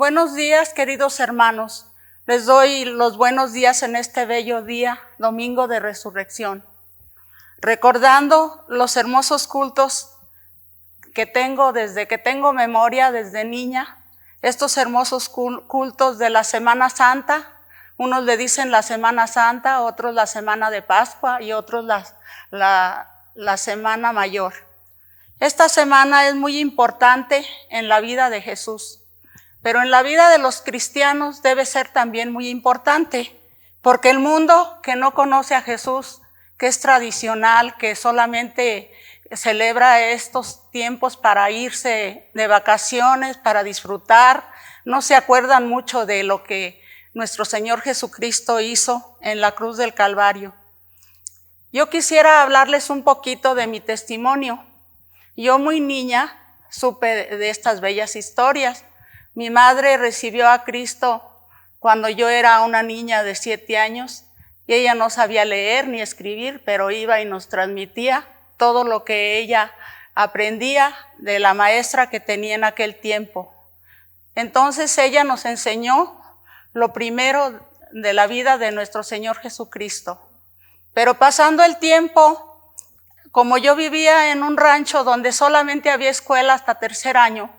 Buenos días, queridos hermanos. Les doy los buenos días en este bello día, Domingo de Resurrección, recordando los hermosos cultos que tengo desde que tengo memoria, desde niña, estos hermosos cultos de la Semana Santa. Unos le dicen la Semana Santa, otros la Semana de Pascua y otros la Semana Mayor. Esta semana es muy importante en la vida de Jesús, pero en la vida de los cristianos debe ser también muy importante, porque el mundo que no conoce a Jesús, que es tradicional, que solamente celebra estos tiempos para irse de vacaciones, para disfrutar, no se acuerdan mucho de lo que nuestro Señor Jesucristo hizo en la cruz del Calvario. Yo quisiera hablarles un poquito de mi testimonio. Yo muy niña supe de estas bellas historias. Mi madre recibió a Cristo cuando yo era una niña de 7 años y ella no sabía leer ni escribir, pero iba y nos transmitía todo lo que ella aprendía de la maestra que tenía en aquel tiempo. Entonces ella nos enseñó lo primero de la vida de nuestro Señor Jesucristo. Pero pasando el tiempo, como yo vivía en un rancho donde solamente había escuela hasta 3er año,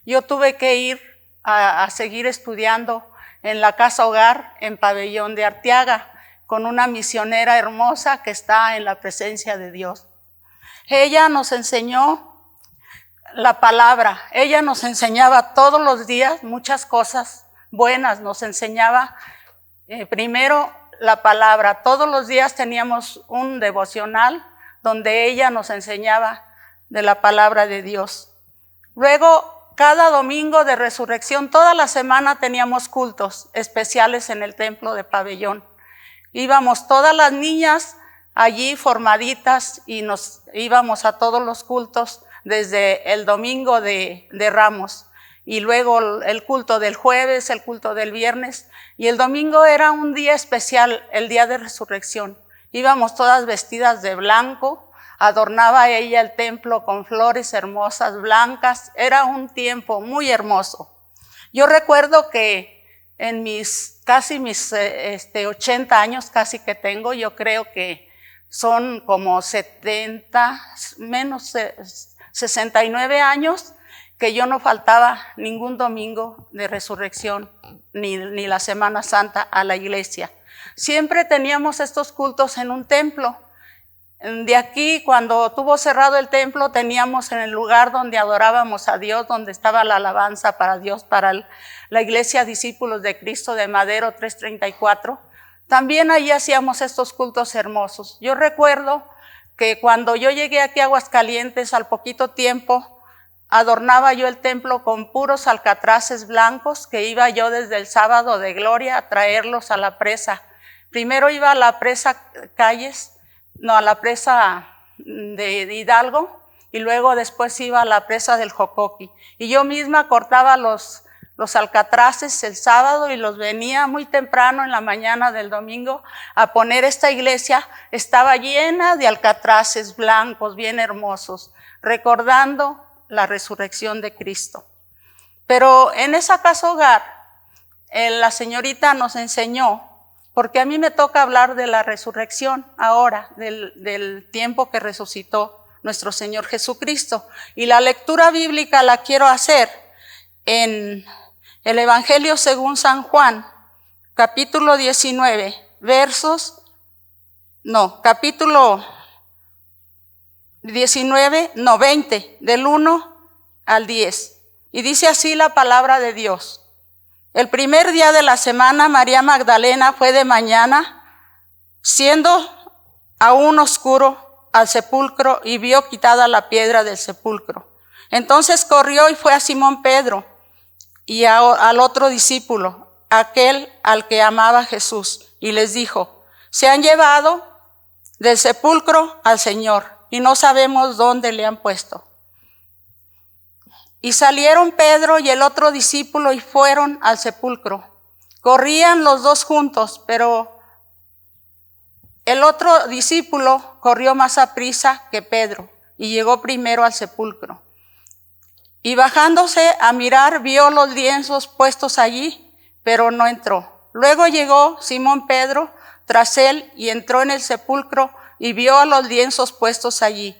yo tuve que ir a seguir estudiando en la casa hogar en Pabellón de Arteaga con una misionera hermosa que está en la presencia de Dios. Ella nos enseñó la palabra, ella nos enseñaba todos los días muchas cosas buenas, nos enseñaba primero la palabra. Todos los días teníamos un devocional donde ella nos enseñaba de la palabra de Dios. Luego, cada domingo de resurrección, toda la semana teníamos cultos especiales en el templo de Pabellón. Íbamos todas las niñas allí formaditas y nos íbamos a todos los cultos desde el domingo de Ramos. Y luego el culto del jueves, el culto del viernes. Y el domingo era un día especial, el día de resurrección. Íbamos todas vestidas de blanco, adornaba ella el templo con flores hermosas, blancas. Era un tiempo muy hermoso. Yo recuerdo que en mis 80 años casi que tengo, yo creo que son como 70, menos 69 años, que yo no faltaba ningún domingo de resurrección, ni la Semana Santa a la iglesia. Siempre teníamos estos cultos en un templo. De aquí, cuando tuvo cerrado el templo, teníamos en el lugar donde adorábamos a Dios, donde estaba la alabanza para Dios, para la iglesia Discípulos de Cristo de Madero 334. También ahí hacíamos estos cultos hermosos. Yo recuerdo que cuando yo llegué aquí a Aguascalientes, al poquito tiempo, adornaba yo el templo con puros alcatraces blancos, que iba yo desde el sábado de gloria a traerlos a la presa. Primero iba a la presa a la presa de Hidalgo, y luego después iba a la presa del Jocoqui. Y yo misma cortaba los alcatraces el sábado y los venía muy temprano en la mañana del domingo a poner. Esta iglesia estaba llena de alcatraces blancos, bien hermosos, recordando la resurrección de Cristo. Pero en esa casa hogar, la señorita nos enseñó, porque a mí me toca hablar de la resurrección ahora, del tiempo que resucitó nuestro Señor Jesucristo. Y la lectura bíblica la quiero hacer en el Evangelio según San Juan, capítulo 19, capítulo 20, del 1 al 10. Y dice así la palabra de Dios. El primer día de la semana, María Magdalena fue de mañana, siendo aún oscuro, al sepulcro y vio quitada la piedra del sepulcro. Entonces corrió y fue a Simón Pedro y al otro discípulo, aquel al que amaba Jesús, y les dijo: se han llevado del sepulcro al Señor y no sabemos dónde le han puesto. Y salieron Pedro y el otro discípulo y fueron al sepulcro. Corrían los dos juntos, pero el otro discípulo corrió más aprisa que Pedro y llegó primero al sepulcro. Y bajándose a mirar, vio los lienzos puestos allí, pero no entró. Luego llegó Simón Pedro tras él y entró en el sepulcro y vio a los lienzos puestos allí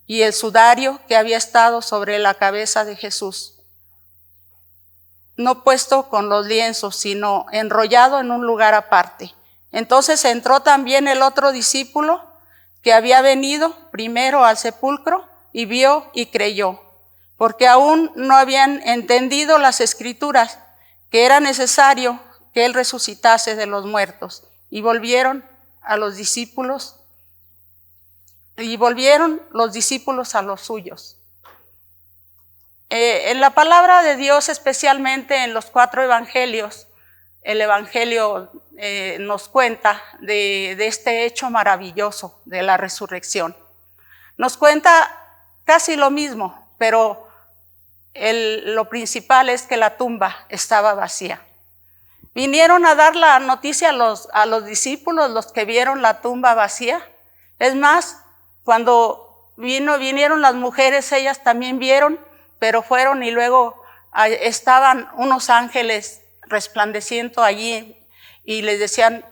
y el sudario que había estado sobre la cabeza de Jesús, no puesto con los lienzos, sino enrollado en un lugar aparte. Entonces entró también el otro discípulo que había venido primero al sepulcro y vio y creyó, porque aún no habían entendido las Escrituras, que era necesario que él resucitase de los muertos. Y volvieron los discípulos a los suyos. En la palabra de Dios, especialmente en los 4 evangelios, el evangelio nos cuenta de este hecho maravilloso de la resurrección. Nos cuenta casi lo mismo, pero lo principal es que la tumba estaba vacía. Vinieron a dar la noticia a los discípulos, los que vieron la tumba vacía. Es más, cuando vinieron las mujeres, ellas también vieron, pero fueron y luego estaban unos ángeles resplandeciendo allí y les decían: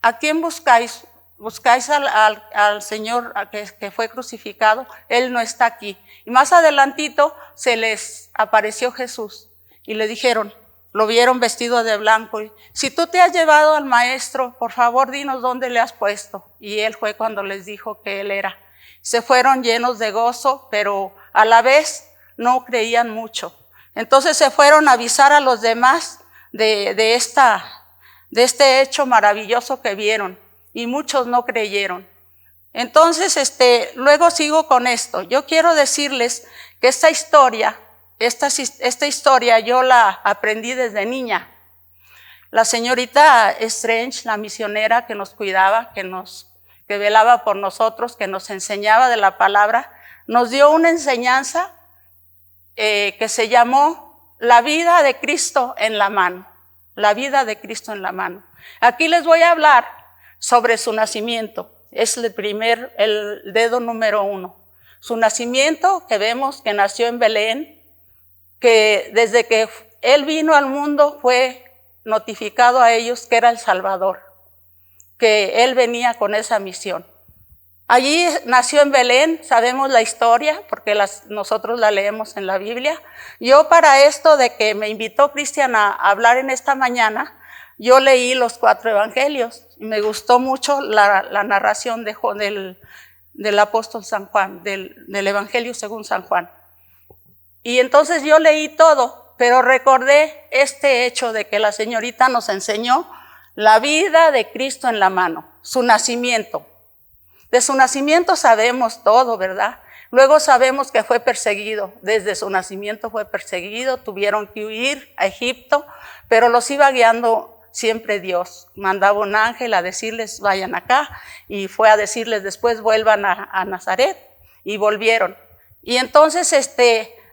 ¿a quién buscáis? ¿Buscáis al Señor que fue crucificado? Él no está aquí. Y más adelantito se les apareció Jesús y le dijeron, lo vieron vestido de blanco: si tú te has llevado al maestro, por favor dinos dónde le has puesto. Y él fue cuando les dijo que él era. Se fueron llenos de gozo, pero a la vez no creían mucho. Entonces se fueron a avisar a los demás de este hecho maravilloso que vieron, y muchos no creyeron. Entonces, luego sigo con esto. Yo quiero decirles que esta historia yo la aprendí desde niña. La señorita Strange, la misionera que nos cuidaba, que velaba por nosotros, que nos enseñaba de la palabra, nos dio una enseñanza que se llamó la vida de Cristo en la mano. La vida de Cristo en la mano. Aquí les voy a hablar sobre su nacimiento. Es el dedo número 1. Su nacimiento, que vemos que nació en Belén, que desde que él vino al mundo fue notificado a ellos que era el Salvador, que él venía con esa misión. Allí nació en Belén, sabemos la historia porque nosotros la leemos en la Biblia. Yo, para esto de que me invitó Cristian a hablar en esta mañana, yo leí los 4 evangelios y me gustó mucho la narración del apóstol San Juan, del evangelio según San Juan. Y entonces yo leí todo, pero recordé este hecho de que la señorita nos enseñó la vida de Cristo en la mano, su nacimiento. De su nacimiento sabemos todo, ¿verdad? Luego sabemos que fue perseguido. Desde su nacimiento fue perseguido, tuvieron que huir a Egipto, pero los iba guiando siempre Dios. Mandaba un ángel a decirles, vayan acá, y fue a decirles después, vuelvan a Nazaret, y volvieron. Y entonces,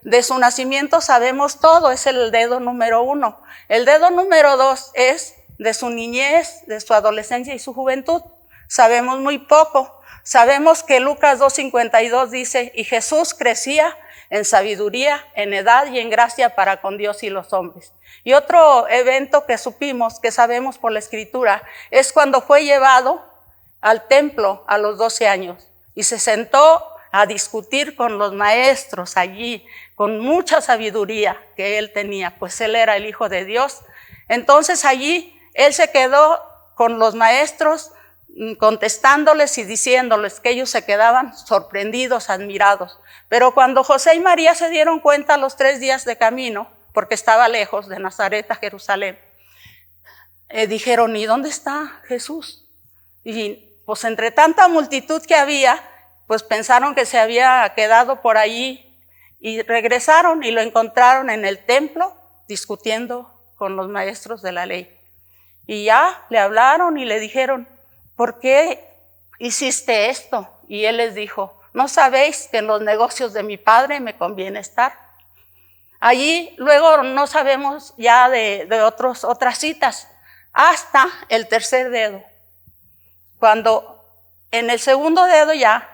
de su nacimiento sabemos todo, es el dedo número 1. El dedo número 2 es de su niñez, de su adolescencia y su juventud. Sabemos muy poco. Sabemos que Lucas 2:52 dice, y Jesús crecía en sabiduría, en edad y en gracia para con Dios y los hombres. Y otro evento que supimos, que sabemos por la Escritura, es cuando fue llevado al templo a los 12 años y se sentó a discutir con los maestros allí, con mucha sabiduría que él tenía, pues él era el Hijo de Dios. Entonces allí él se quedó con los maestros, contestándoles y diciéndoles, que ellos se quedaban sorprendidos, admirados. Pero cuando José y María se dieron cuenta a los 3 días de camino, porque estaba lejos de Nazaret a Jerusalén, dijeron, ¿y dónde está Jesús? Y pues entre tanta multitud que había, pues pensaron que se había quedado por allí y regresaron y lo encontraron en el templo discutiendo con los maestros de la ley. Y ya le hablaron y le dijeron, ¿por qué hiciste esto? Y él les dijo, ¿no sabéis que en los negocios de mi padre me conviene estar? Allí luego no sabemos ya de otras citas, hasta el tercer dedo. Cuando en el segundo dedo ya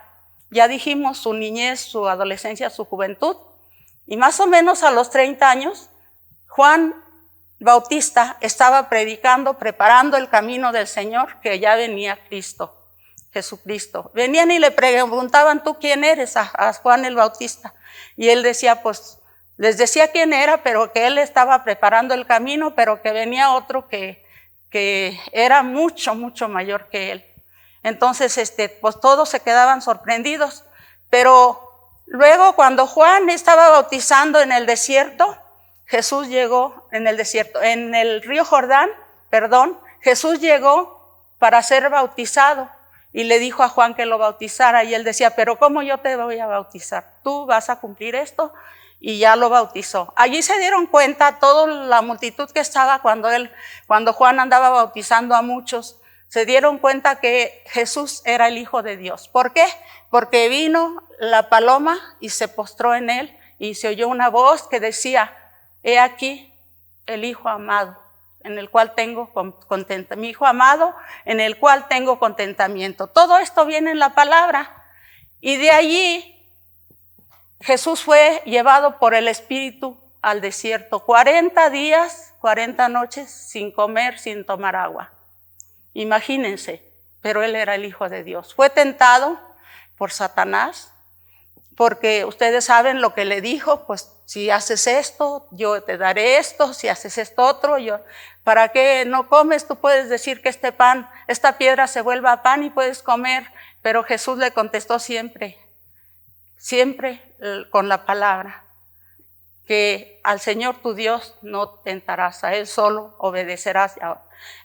dijimos su niñez, su adolescencia, su juventud, Y más o menos a los 30 años, Juan Bautista estaba predicando, preparando el camino del Señor, que ya venía Cristo, Jesucristo. Venían y le preguntaban, ¿tú quién eres? A Juan el Bautista. Y él decía, pues, les decía quién era, pero que él estaba preparando el camino, pero que venía otro que era mucho, mucho mayor que él. Entonces, pues todos se quedaban sorprendidos. Pero luego, cuando Juan estaba bautizando en el desierto, Jesús llegó en el desierto, en el río Jordán, Jesús llegó para ser bautizado y le dijo a Juan que lo bautizara y él decía, pero ¿cómo yo te voy a bautizar? Tú vas a cumplir esto y ya lo bautizó. Allí se dieron cuenta toda la multitud que estaba cuando Juan andaba bautizando a muchos, se dieron cuenta que Jesús era el Hijo de Dios. ¿Por qué? Porque vino la paloma y se postró en él y se oyó una voz que decía, he aquí el Hijo amado, en el cual tengo contentamiento. Mi Hijo amado, en el cual tengo contentamiento. Todo esto viene en la palabra. Y de allí Jesús fue llevado por el Espíritu al desierto. 40 días, 40 noches sin comer, sin tomar agua. Imagínense, pero él era el Hijo de Dios. Fue tentado por Satanás, porque ustedes saben lo que le dijo, pues si haces esto, yo te daré esto, si haces esto otro, ¿para qué no comes? Tú puedes decir que esta piedra se vuelva pan y puedes comer, pero Jesús le contestó siempre con la palabra, que al Señor tu Dios no tentarás, a Él solo obedecerás.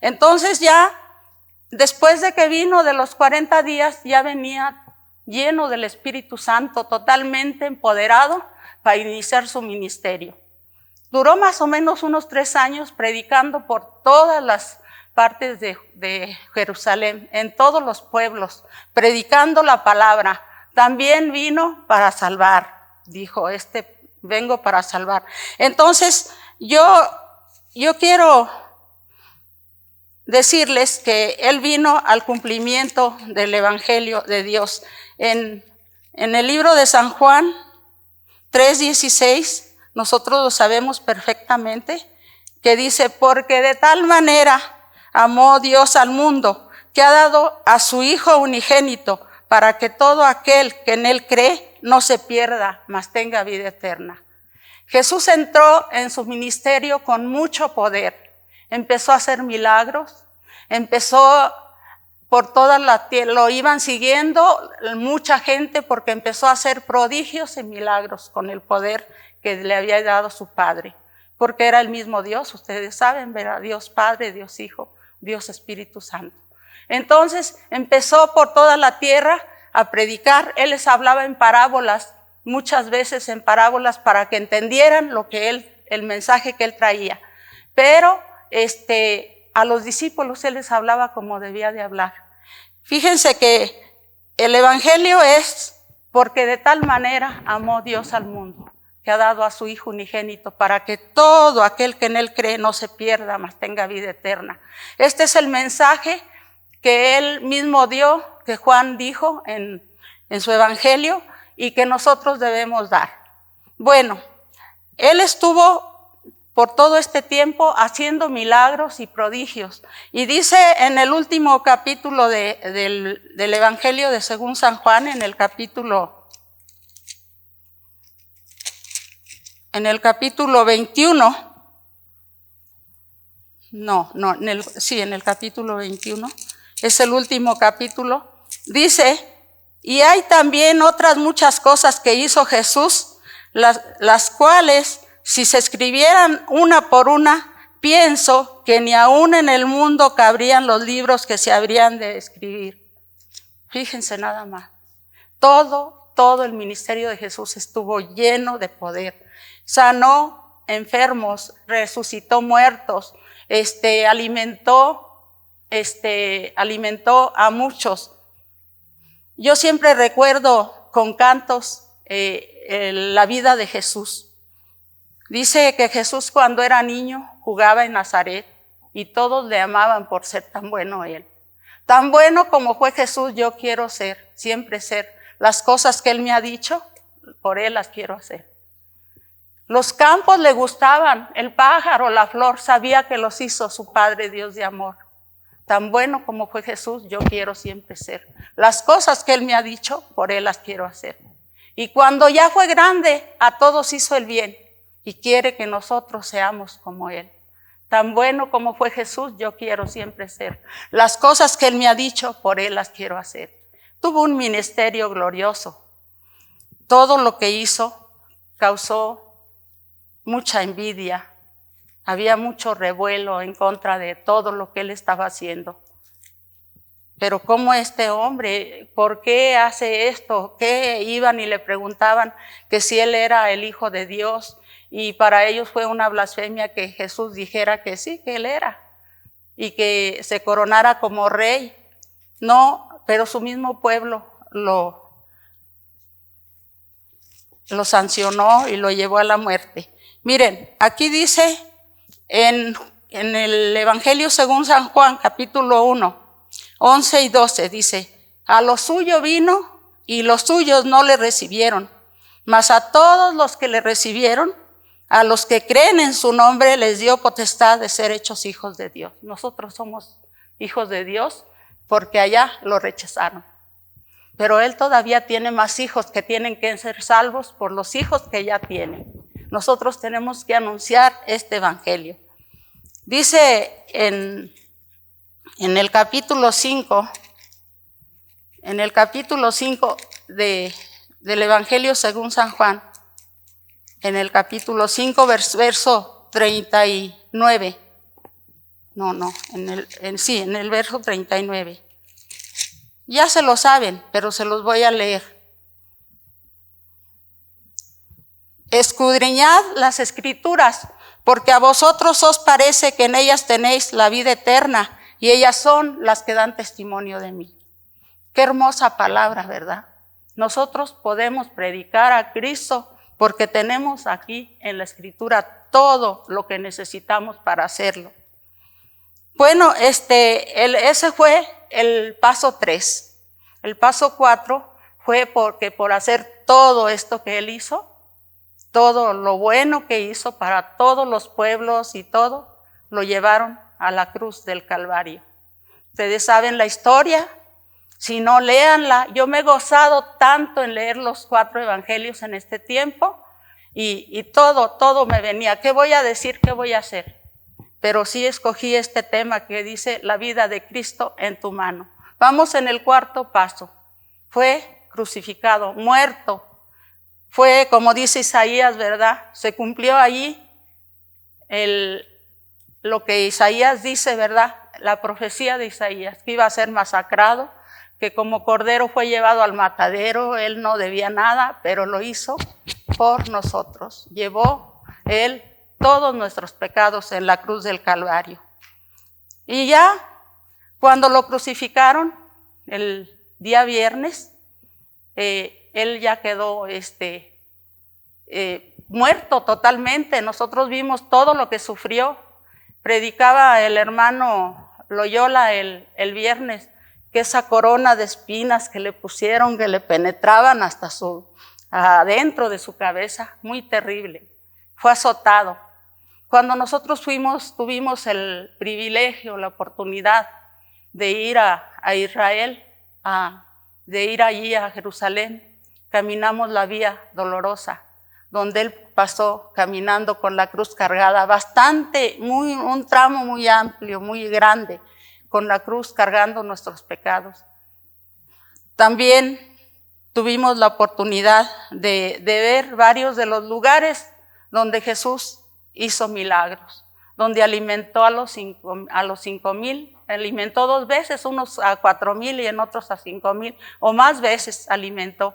Entonces ya, después de que vino de los 40 días, ya venía lleno del Espíritu Santo, totalmente empoderado para iniciar su ministerio. Duró más o menos unos 3 años predicando por todas las partes de Jerusalén, en todos los pueblos, predicando la palabra. También vino para salvar, dijo, vengo para salvar. Entonces, yo quiero decirles que él vino al cumplimiento del Evangelio de Dios. En el libro de San Juan 3:16, nosotros lo sabemos perfectamente, que dice, porque de tal manera amó Dios al mundo, que ha dado a su Hijo unigénito, para que todo aquel que en él cree no se pierda, mas tenga vida eterna. Jesús entró en su ministerio con mucho poder. Empezó a hacer milagros, empezó por toda la tierra, lo iban siguiendo mucha gente porque empezó a hacer prodigios y milagros con el poder que le había dado su Padre. Porque era el mismo Dios, ustedes saben, ¿verdad? Dios Padre, Dios Hijo, Dios Espíritu Santo. Entonces empezó por toda la tierra a predicar. Él les hablaba en parábolas, muchas veces en parábolas para que entendieran el mensaje que él traía. Pero a los discípulos él les hablaba como debía de hablar. Fíjense que el Evangelio es porque de tal manera amó Dios al mundo, que ha dado a su Hijo unigénito para que todo aquel que en él cree no se pierda, mas tenga vida eterna. Este es el mensaje que él mismo dio, que Juan dijo en su Evangelio y que nosotros debemos dar. Bueno, él estuvo por todo este tiempo haciendo milagros y prodigios. Y dice en el último capítulo del Evangelio de según San Juan, en el capítulo 21, en el capítulo 21, es el último capítulo, dice, y hay también otras muchas cosas que hizo Jesús, las cuales, si se escribieran una por una, pienso que ni aún en el mundo cabrían los libros que se habrían de escribir. Fíjense nada más. Todo el ministerio de Jesús estuvo lleno de poder. Sanó enfermos, resucitó muertos, alimentó a muchos. Yo siempre recuerdo con cantos la vida de Jesús. Dice que Jesús cuando era niño jugaba en Nazaret y todos le amaban por ser tan bueno él. Tan bueno como fue Jesús, yo quiero ser, siempre ser. Las cosas que él me ha dicho, por él las quiero hacer. Los campos le gustaban, el pájaro, la flor, sabía que los hizo su Padre Dios de amor. Tan bueno como fue Jesús, yo quiero siempre ser. Las cosas que Él me ha dicho, por Él las quiero hacer. Y cuando ya fue grande, a todos hizo el bien y quiere que nosotros seamos como Él. Tan bueno como fue Jesús, yo quiero siempre ser. Las cosas que Él me ha dicho, por Él las quiero hacer. Tuvo un ministerio glorioso. Todo lo que hizo causó mucha envidia. Había mucho revuelo en contra de todo lo que Él estaba haciendo. Pero ¿cómo este hombre? ¿Por qué hace esto? ¿Qué? Iban y le preguntaban que si Él era el Hijo de Dios. Y para ellos fue una blasfemia que Jesús dijera que sí, que Él era. Y que se coronara como rey. No, pero su mismo pueblo lo sancionó y lo llevó a la muerte. Miren, aquí dice en el Evangelio según San Juan, capítulo 1, 11 y 12, dice: a lo suyo vino y los suyos no le recibieron, mas a todos los que le recibieron, a los que creen en su nombre, les dio potestad de ser hechos hijos de Dios. Nosotros somos hijos de Dios porque allá lo rechazaron. Pero Él todavía tiene más hijos que tienen que ser salvos por los hijos que ya tienen. Nosotros tenemos que anunciar este evangelio. Dice en el capítulo 5, del Evangelio según San Juan, en el capítulo 5, verso 39. En el verso 39. Ya se lo saben, pero se los voy a leer. Escudriñad las Escrituras, porque a vosotros os parece que en ellas tenéis la vida eterna, y ellas son las que dan testimonio de mí. Qué hermosa palabra, ¿verdad? Nosotros podemos predicar a Cristo porque tenemos aquí en la Escritura todo lo que necesitamos para hacerlo. Bueno, ese fue el paso 3. El paso 4 fue porque por hacer todo esto que Él hizo, todo lo bueno que hizo para todos los pueblos y todo, lo llevaron a la cruz del Calvario. Ustedes saben la historia, si no, léanla. Yo me he gozado tanto en leer los 4 evangelios en este tiempo y todo me venía. ¿Qué voy a decir? ¿Qué voy a hacer? Pero sí escogí este tema que dice la vida de Cristo en tu mano. Vamos en el 4 paso. Fue crucificado, muerto. Fue, como dice Isaías, ¿verdad? Se cumplió allí lo que Isaías dice, ¿verdad? La profecía de Isaías, que iba a ser masacrado, que como cordero fue llevado al matadero. Él no debía nada, pero lo hizo por nosotros. Llevó Él todos nuestros pecados en la cruz del Calvario. Y ya, cuando lo crucificaron, el día viernes, Él ya quedó muerto totalmente. Nosotros vimos todo lo que sufrió. Predicaba el hermano Loyola el viernes, que esa corona de espinas que le pusieron, que le penetraban hasta adentro de su cabeza, muy terrible. Fue azotado. Cuando nosotros tuvimos el privilegio, la oportunidad de ir a Israel, de ir allí a Jerusalén, caminamos la vía dolorosa, donde Él pasó caminando con la cruz cargada, un tramo muy amplio, muy grande, con la cruz cargando nuestros pecados. También tuvimos la oportunidad de ver varios de los lugares donde Jesús hizo milagros, donde alimentó a los 5,000, alimentó 2 veces, unos a 4,000 y en otros a 5,000, o más veces alimentó.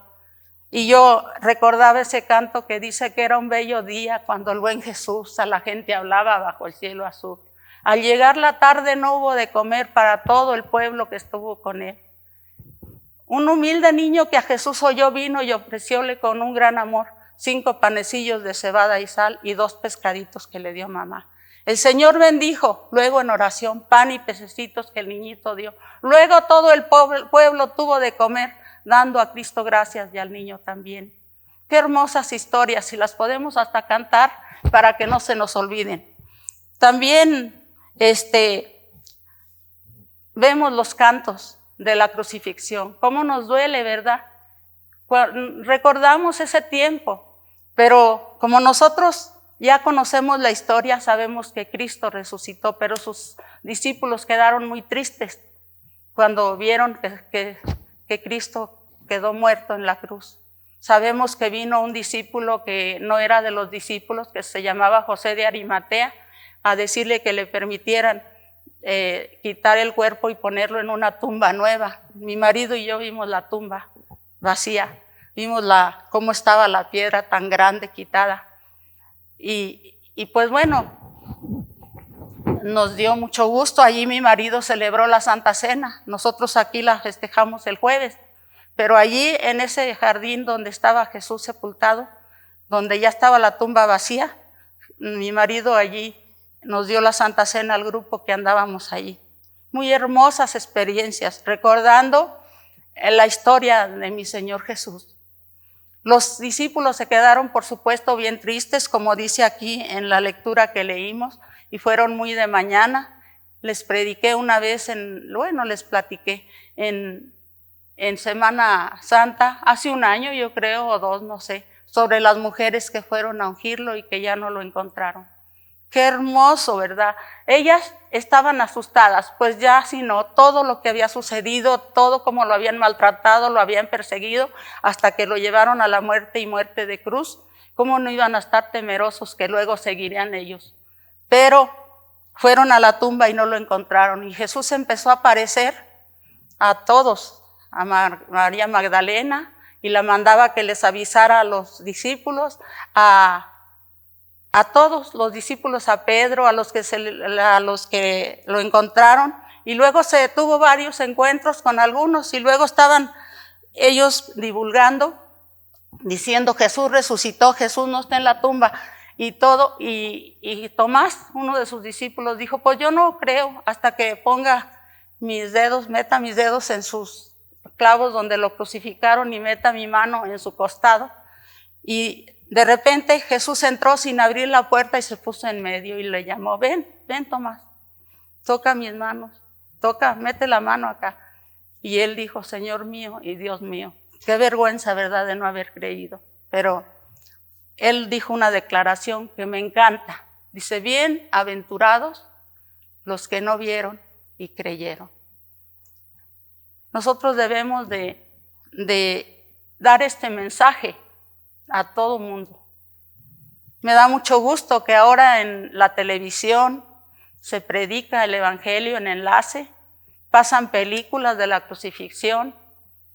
Y yo recordaba ese canto que dice que era un bello día cuando el buen Jesús a la gente hablaba bajo el cielo azul. Al llegar la tarde no hubo de comer para todo el pueblo que estuvo con Él. Un humilde niño que a Jesús oyó vino y ofrecióle con un gran amor 5 panecillos de cebada y sal y 2 pescaditos que le dio mamá. El Señor bendijo, luego en oración, pan y pececitos que el niñito dio. Luego todo el pueblo tuvo de comer, dando a Cristo gracias y al niño también. Qué hermosas historias, y las podemos hasta cantar para que no se nos olviden. También vemos los cantos de la crucifixión. Cómo nos duele, ¿verdad? Recordamos ese tiempo, pero como nosotros ya conocemos la historia, sabemos que Cristo resucitó, pero sus discípulos quedaron muy tristes cuando vieron que Cristo quedó muerto en la cruz. Sabemos que vino un discípulo que no era de los discípulos, que se llamaba José de Arimatea, a decirle que le permitieran quitar el cuerpo y ponerlo en una tumba nueva. Mi marido y yo vimos la tumba vacía, vimos cómo estaba la piedra tan grande quitada. Y pues bueno, nos dio mucho gusto. Allí mi marido celebró la Santa Cena. Nosotros aquí la festejamos el jueves. Pero allí en ese jardín donde estaba Jesús sepultado, donde ya estaba la tumba vacía, mi marido allí nos dio la Santa Cena al grupo que andábamos allí. Muy hermosas experiencias, recordando la historia de mi Señor Jesús. Los discípulos se quedaron, por supuesto, bien tristes, como dice aquí en la lectura que leímos, y fueron muy de mañana. Les prediqué una vez, les platiqué en Semana Santa, hace un año yo creo, o 2, no sé, sobre las mujeres que fueron a ungirlo y que ya no lo encontraron. Qué hermoso, ¿verdad? Ellas estaban asustadas, pues ya sino todo lo que había sucedido, todo como lo habían maltratado, lo habían perseguido, hasta que lo llevaron a la muerte y muerte de cruz. ¿Cómo no iban a estar temerosos que luego seguirían ellos? Pero fueron a la tumba y no lo encontraron, y Jesús empezó a aparecer a todos, a María Magdalena, y la mandaba que les avisara a los discípulos, a todos los discípulos, a Pedro, a los que lo encontraron, y luego tuvo varios encuentros con algunos, y luego estaban ellos divulgando, diciendo Jesús resucitó, Jesús no está en la tumba, y todo, y Tomás, uno de sus discípulos, dijo, pues yo no creo hasta que meta mis dedos en sus clavos donde lo crucificaron y meta mi mano en su costado. Y de repente Jesús entró sin abrir la puerta y se puso en medio y le llamó, ven Tomás, toca mis manos, mete la mano acá. Y él dijo, Señor mío y Dios mío. Qué vergüenza, ¿verdad?, de no haber creído. Pero él dijo una declaración que me encanta. Dice, bienaventurados los que no vieron y creyeron. Nosotros debemos de dar este mensaje a todo mundo. Me da mucho gusto que ahora en la televisión se predica el Evangelio en enlace, pasan películas de la crucifixión.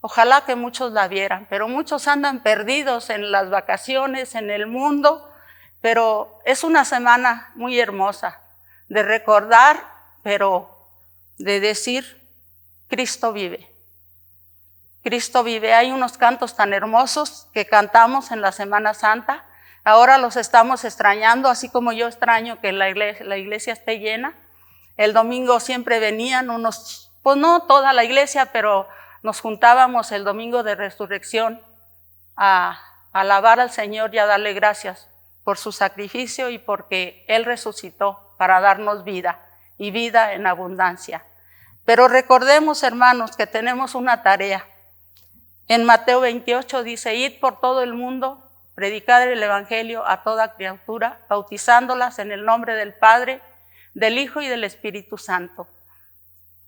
Ojalá que muchos la vieran, pero muchos andan perdidos en las vacaciones, en el mundo, pero es una semana muy hermosa de recordar, pero de decir, Cristo vive. Cristo vive. Hay unos cantos tan hermosos que cantamos en la Semana Santa. Ahora los estamos extrañando, así como yo extraño que la iglesia esté llena. El domingo siempre venían unos, pues no toda la iglesia, pero nos juntábamos el domingo de resurrección a alabar al Señor y a darle gracias por su sacrificio y porque Él resucitó para darnos vida y vida en abundancia. Pero recordemos, hermanos, que tenemos una tarea. En Mateo 28 dice, id por todo el mundo, predicad el Evangelio a toda criatura, bautizándolas en el nombre del Padre, del Hijo y del Espíritu Santo.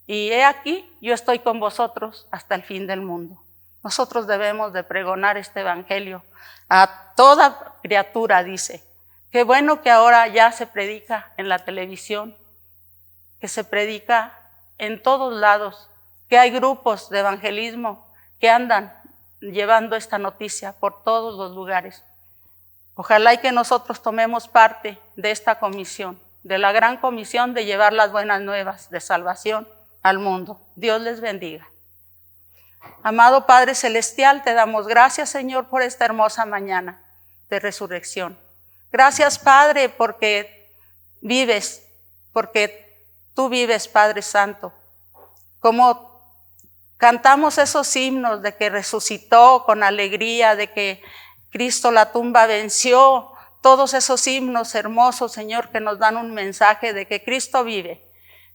Y he aquí, yo estoy con vosotros hasta el fin del mundo. Nosotros debemos de pregonar este Evangelio a toda criatura, dice. Qué bueno que ahora ya se predica en la televisión, que se predica en todos lados, que hay grupos de evangelismo que andan llevando esta noticia por todos los lugares. Ojalá y que nosotros tomemos parte de esta comisión, de la gran comisión de llevar las buenas nuevas de salvación al mundo. Dios les bendiga. Amado Padre Celestial, te damos gracias, Señor, por esta hermosa mañana de resurrección. Gracias, Padre, porque vives, porque tú vives, Padre Santo. Como cantamos esos himnos de que resucitó con alegría, de que Cristo la tumba venció. Todos esos himnos hermosos, Señor, que nos dan un mensaje de que Cristo vive.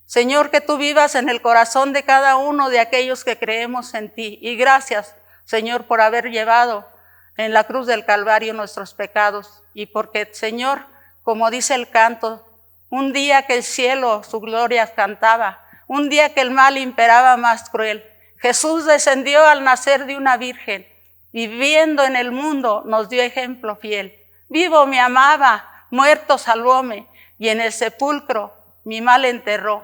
Señor, que tú vivas en el corazón de cada uno de aquellos que creemos en ti. Y gracias, Señor, por haber llevado en la cruz del Calvario nuestros pecados. Y porque, Señor, como dice el canto, un día que el cielo su gloria cantaba, un día que el mal imperaba más cruel, Jesús descendió al nacer de una virgen, y viviendo en el mundo nos dio ejemplo fiel. Vivo me amaba, muerto salvóme, y en el sepulcro mi mal enterró.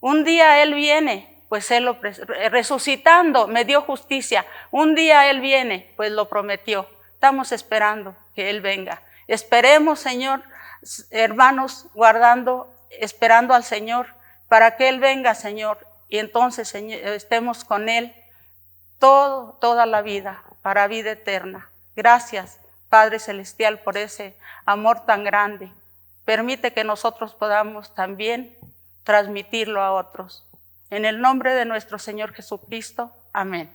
Un día Él viene, pues Él lo resucitando me dio justicia. Un día Él viene, pues lo prometió. Estamos esperando que Él venga. Esperemos, Señor, hermanos, esperando al Señor, para que Él venga, Señor, y entonces, Señor, estemos con Él toda la vida, para vida eterna. Gracias, Padre Celestial, por ese amor tan grande. Permite que nosotros podamos también transmitirlo a otros. En el nombre de nuestro Señor Jesucristo. Amén.